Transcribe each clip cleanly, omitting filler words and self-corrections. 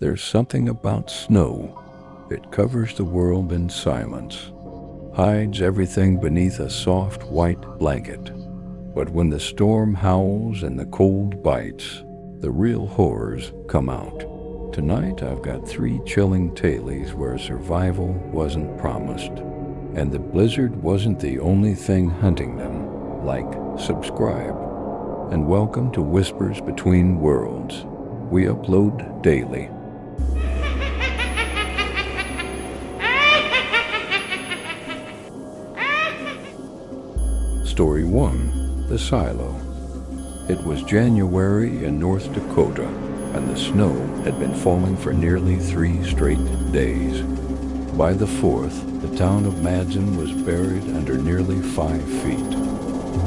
There's something about snow. It covers the world in silence, hides everything beneath a soft white blanket. But when the storm howls and the cold bites, the real horrors come out. Tonight I've got 3 chilling tales where survival wasn't promised, and the blizzard wasn't the only thing hunting them. Like, subscribe, and welcome to Whispers Between Worlds. We upload daily. Story 1. The Silo. It was January in North Dakota, and the snow had been falling for nearly 3 straight days. By the 4th, the town of Madsen was buried under nearly 5 feet.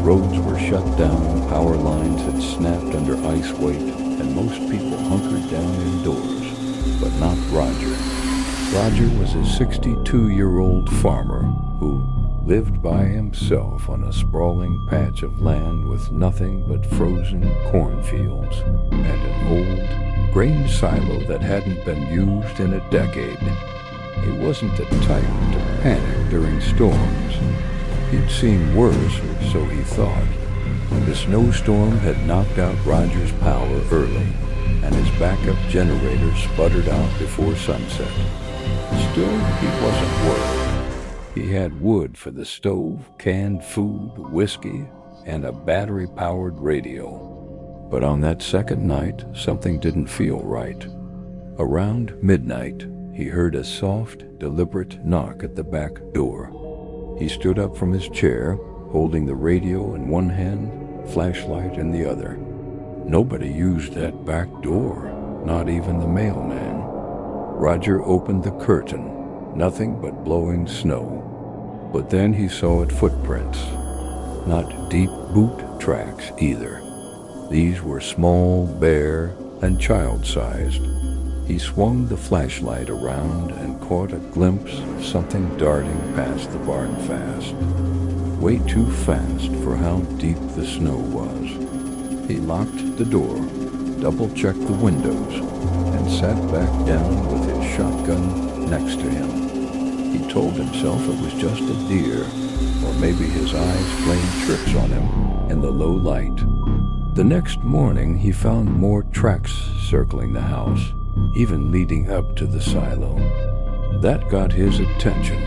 Roads were shut down, power lines had snapped under ice weight, and most people hunkered down indoors. But not Roger. Roger was a 62-year-old farmer who lived by himself on a sprawling patch of land with nothing but frozen cornfields and an old grain silo that hadn't been used in a decade. He wasn't the type to panic during storms. He'd seen worse, or so he thought. The snowstorm had knocked out Roger's power early, and his backup generator sputtered out before sunset. Still, he wasn't worried. He had wood for the stove, canned food, whiskey, and a battery-powered radio. But on that second night, something didn't feel right. Around midnight, he heard a soft, deliberate knock at the back door. He stood up from his chair, holding the radio in one hand, flashlight in the other. Nobody used that back door, not even the mailman. Roger opened the curtain. Nothing but blowing snow. But then he saw footprints. Not deep boot tracks either. These were small, bare, and child-sized. He swung the flashlight around and caught a glimpse of something darting past the barn fast. Way too fast for how deep the snow was. He locked the door, double-checked the windows, and sat back down with his shotgun next to him. He told himself it was just a deer, or maybe his eyes playing tricks on him in the low light. The next morning he found more tracks circling the house, even leading up to the silo. That got his attention.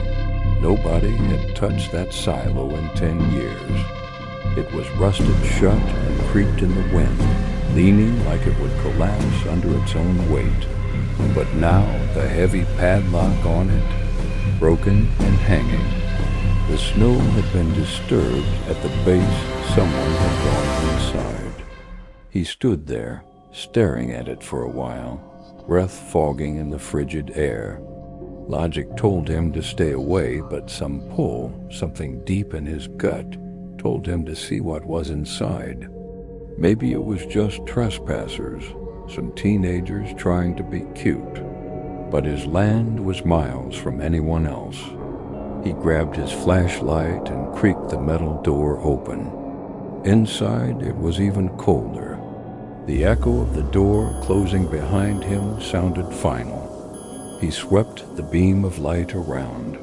Nobody had touched that silo in 10 years. It was rusted shut and creaked in the wind, leaning like it would collapse under its own weight. But now the heavy padlock on it, broken and hanging. The snow had been disturbed at the base. Someone had gone inside. He stood there, staring at it for a while, breath fogging in the frigid air. Logic told him to stay away, but some pull, something deep in his gut, told him to see what was inside. Maybe it was just trespassers, some teenagers trying to be cute. But his land was miles from anyone else. He grabbed his flashlight and creaked the metal door open. Inside, it was even colder. The echo of the door closing behind him sounded final. He swept the beam of light around.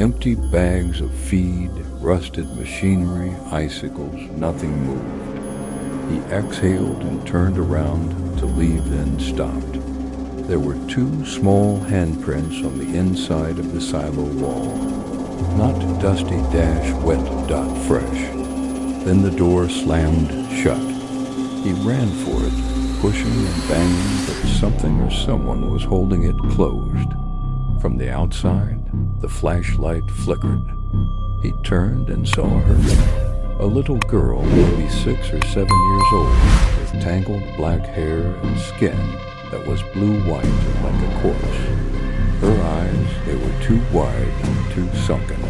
Empty bags of feed, rusted machinery, icicles, nothing moved. He exhaled and turned around to leave, then stopped. There were 2 small handprints on the inside of the silo wall. Not dusty dash, wet dot fresh. Then the door slammed shut. He ran for it, pushing and banging, but something or someone was holding it closed. From the outside, the flashlight flickered. He turned and saw her. A little girl, maybe 6 or 7 years old, with tangled black hair and skin that was blue-white like a corpse. Her eyes, they were too wide and too sunken.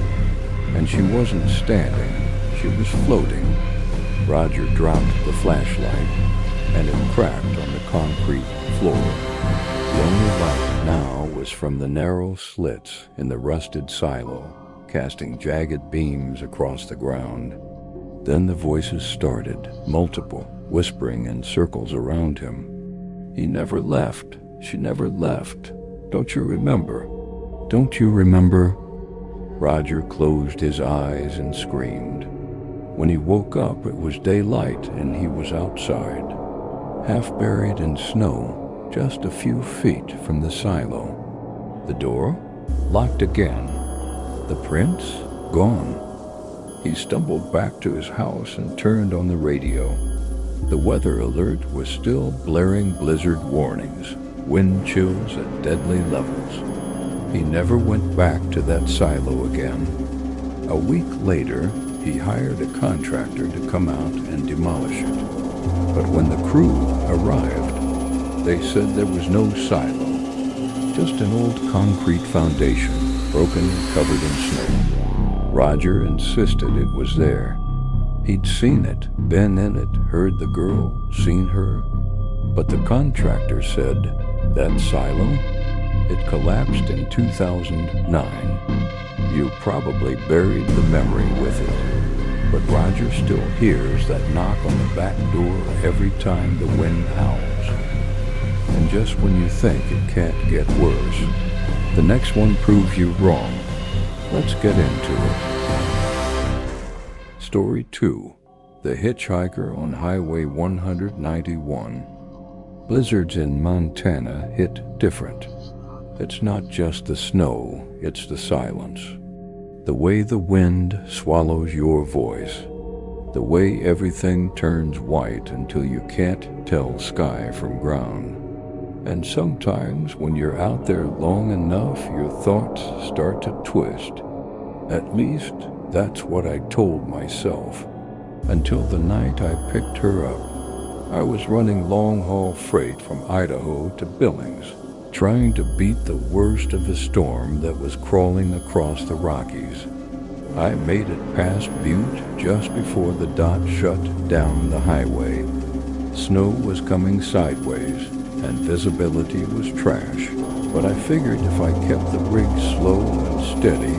And she wasn't standing, she was floating. Roger dropped the flashlight, and it cracked on the concrete floor. The only light now was from the narrow slits in the rusted silo, casting jagged beams across the ground. Then the voices started, multiple, whispering in circles around him. He never left, She never left. Don't you remember? Don't you remember? Roger closed his eyes and screamed. When he woke up, it was daylight and he was outside, half buried in snow, just a few feet from the silo. The door locked again. The prints gone. He stumbled back to his house and turned on the radio. The weather alert was still blaring blizzard warnings, wind chills at deadly levels. He never went back to that silo again. A week later, he hired a contractor to come out and demolish it. But when the crew arrived, they said there was no silo, just an old concrete foundation, broken and covered in snow. Roger insisted it was there. He'd seen it, been in it, heard the girl, seen her. But the contractor said, that silo, it collapsed in 2009. You probably buried the memory with it. But Roger still hears that knock on the back door every time the wind howls. And just when you think it can't get worse, the next one proves you wrong. Let's get into it. Story 2. The Hitchhiker on Highway 191. Blizzards in Montana hit different. It's not just the snow, it's the silence. The way the wind swallows your voice. The way everything turns white until you can't tell sky from ground. And sometimes when you're out there long enough, your thoughts start to twist. At least, that's what I told myself. Until the night I picked her up. I was running long-haul freight from Idaho to Billings, trying to beat the worst of the storm that was crawling across the Rockies. I made it past Butte just before the dot shut down the highway. Snow was coming sideways, and visibility was trash, but I figured if I kept the rig slow and steady,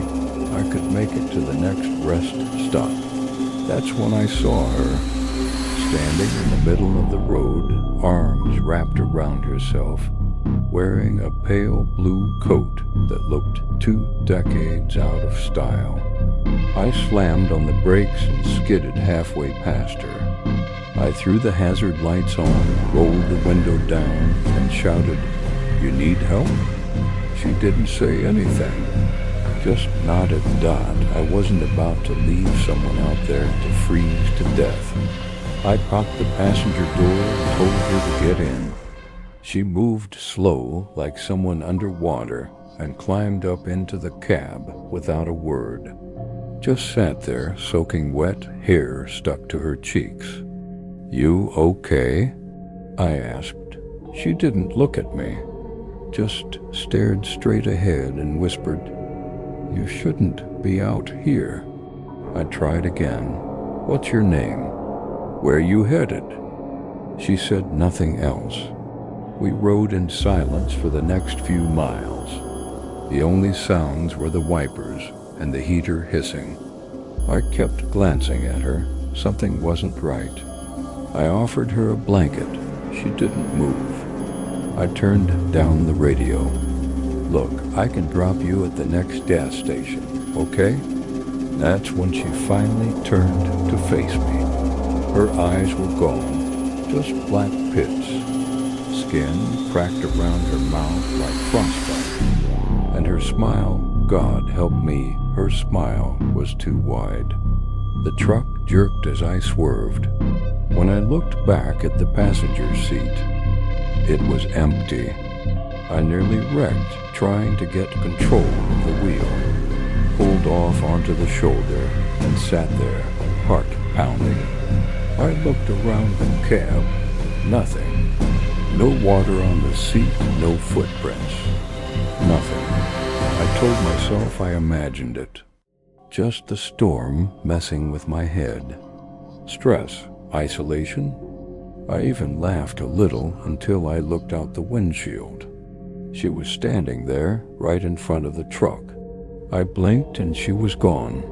I could make it to the next rest stop. That's when I saw her, standing in the middle of the road, arms wrapped around herself, wearing a pale blue coat that looked 2 decades out of style. I slammed on the brakes and skidded halfway past her. I threw the hazard lights on, rolled the window down, and shouted, "You need help?" She didn't say anything, just nodded Dot. I wasn't about to leave someone out there to freeze to death. I popped the passenger door and told her to get in. She moved slow, like someone underwater, and climbed up into the cab without a word. Just sat there, soaking wet, hair stuck to her cheeks. "You okay?" I asked. She didn't look at me, just stared straight ahead and whispered, "You shouldn't be out here." I tried again. "What's your name? Where you headed?" She said nothing else. We rode in silence for the next few miles. The only sounds were the wipers and the heater hissing. I kept glancing at her. Something wasn't right. I offered her a blanket. She didn't move. I turned down the radio. "Look, I can drop you at the next gas station, okay?" That's when she finally turned to face me. Her eyes were gone, just black pits. Skin cracked around her mouth like frostbite. And her smile, God help me, her smile was too wide. The truck jerked as I swerved. When I looked back at the passenger seat, it was empty. I nearly wrecked trying to get control of the wheel. Pulled off onto the shoulder and sat there, heart pounding. I looked around the cab. Nothing. No water on the seat, no footprints. Nothing. I told myself I imagined it. Just the storm messing with my head. Stress, isolation. I even laughed a little until I looked out the windshield. She was standing there, right in front of the truck. I blinked and she was gone.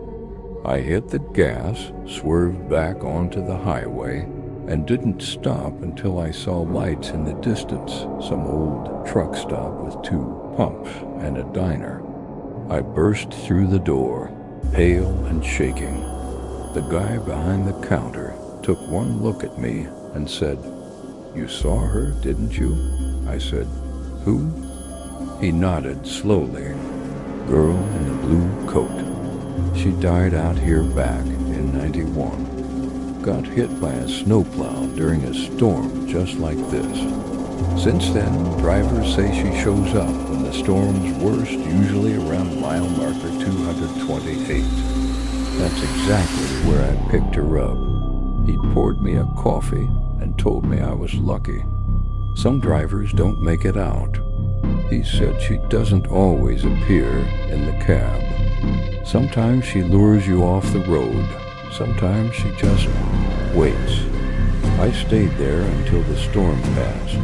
I hit the gas, swerved back onto the highway, and didn't stop until I saw lights in the distance, some old truck stop with 2 pumps and a diner. I burst through the door, pale and shaking. The guy behind the counter took one look at me and said, "You saw her, didn't you?" I said, "Who?" He nodded slowly. "Girl in the blue coat. She died out here back in '91. Got hit by a snowplow during a storm just like this. Since then, drivers say she shows up when the storm's worst, usually around mile marker 228. That's exactly where I picked her up. He poured me a coffee and told me I was lucky. Some drivers don't make it out. He said she doesn't always appear in the cab. Sometimes she lures you off the road. Sometimes she just waits. I stayed there until the storm passed,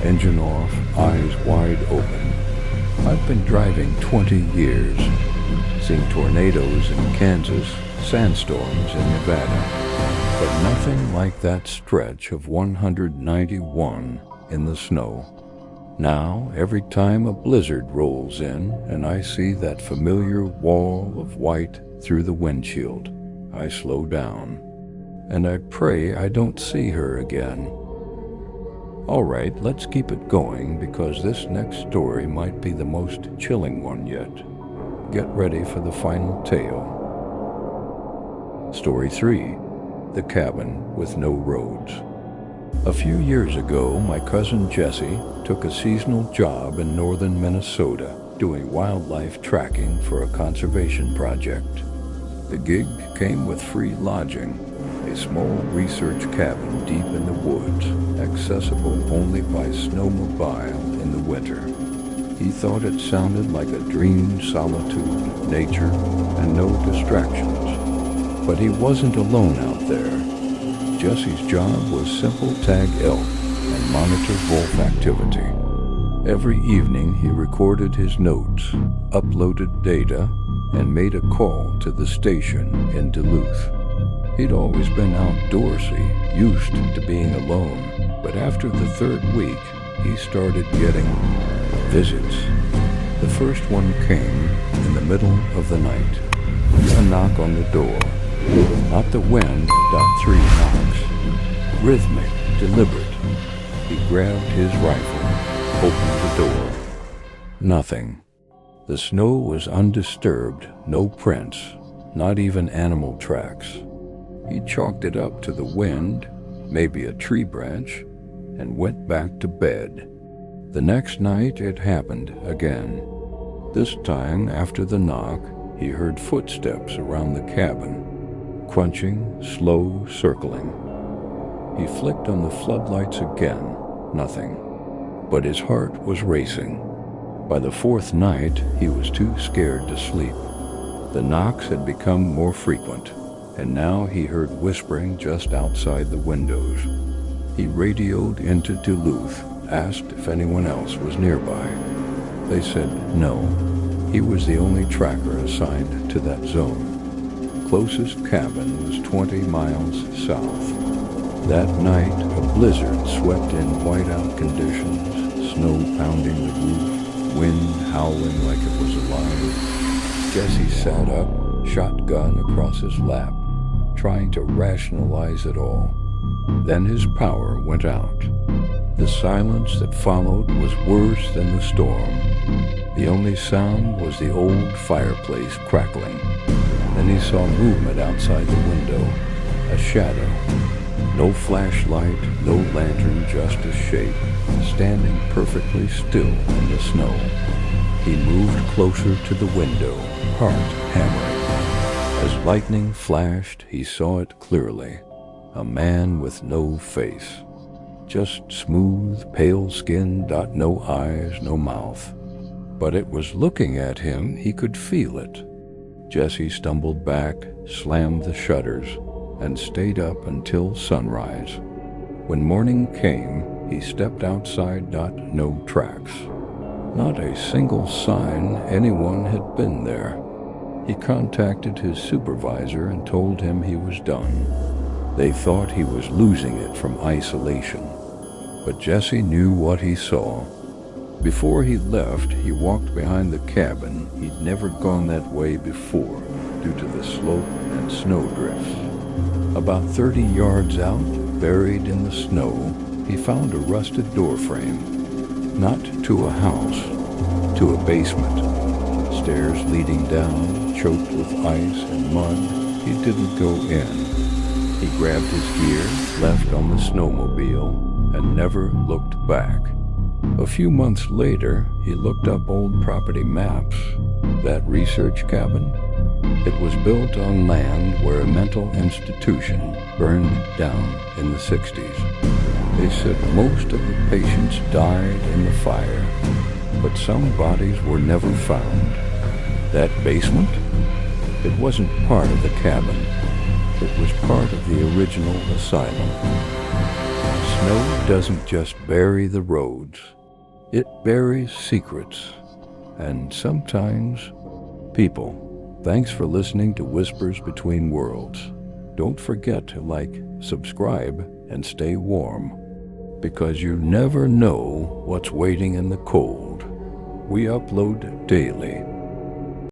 engine off, eyes wide open. I've been driving 20 years, seen tornadoes in Kansas, sandstorms in Nevada, but nothing like that stretch of 191 in the snow. Now, every time a blizzard rolls in and I see that familiar wall of white through the windshield, I slow down, and I pray I don't see her again. All right, let's keep it going because this next story might be the most chilling one yet. Get ready for the final tale. Story 3, The Cabin with No Roads. A few years ago, my cousin Jesse took a seasonal job in northern Minnesota doing wildlife tracking for a conservation project. The gig came with free lodging, a small research cabin deep in the woods, accessible only by snowmobile in the winter. He thought it sounded like a dream, solitude, nature, and no distractions. But he wasn't alone out there. Jesse's job was simple: tag elk and monitor wolf activity. Every evening he recorded his notes, uploaded data, and made a call to the station in Duluth. He'd always been outdoorsy, used to being alone, but after the 3rd week, he started getting visits. The first one came in the middle of the night. A knock on the door. Not the wind, 3 knocks. Rhythmic, deliberate. He grabbed his rifle, opened the door. Nothing. The snow was undisturbed, no prints, not even animal tracks. He chalked it up to the wind, maybe a tree branch, and went back to bed. The next night it happened again. This time, after the knock, he heard footsteps around the cabin. Crunching, slow circling. He flicked on the floodlights again. Nothing. But his heart was racing. By the 4th night, he was too scared to sleep. The knocks had become more frequent, and now he heard whispering just outside the windows. He radioed into Duluth, asked if anyone else was nearby. They said no. He was the only tracker assigned to that zone. Closest cabin was 20 miles south. That night, a blizzard swept in whiteout conditions, snow pounding the roof, wind howling like it was alive. Jesse sat up, shotgun across his lap, trying to rationalize it all. Then his power went out. The silence that followed was worse than the storm. The only sound was the old fireplace crackling. Then he saw movement outside the window, a shadow. No flashlight, no lantern, just a shape, standing perfectly still in the snow. He moved closer to the window, heart hammering. As lightning flashed, he saw it clearly. A man with no face. Just smooth, pale skin, no eyes, no mouth. But it was looking at him, he could feel it. Jesse stumbled back, slammed the shutters, and stayed up until sunrise. When morning came, he stepped outside. No tracks. Not a single sign anyone had been there. He contacted his supervisor and told him he was done. They thought he was losing it from isolation, but Jesse knew what he saw. Before he left, he walked behind the cabin. He'd never gone that way before due to the slope and snow drifts. About 30 yards out, buried in the snow, he found a rusted doorframe. Not to a house, to a basement. Stairs leading down, choked with ice and mud. He didn't go in. He grabbed his gear, left on the snowmobile, and never looked back. A few months later, he looked up old property maps. That research cabin? It was built on land where a mental institution burned down in the 60s. They said most of the patients died in the fire, but some bodies were never found. That basement? It wasn't part of the cabin. It was part of the original asylum. Snow doesn't just bury the roads. It buries secrets, and sometimes people. Thanks for listening to Whispers Between Worlds. Don't forget to like, subscribe, and stay warm, because you never know what's waiting in the cold. We upload daily.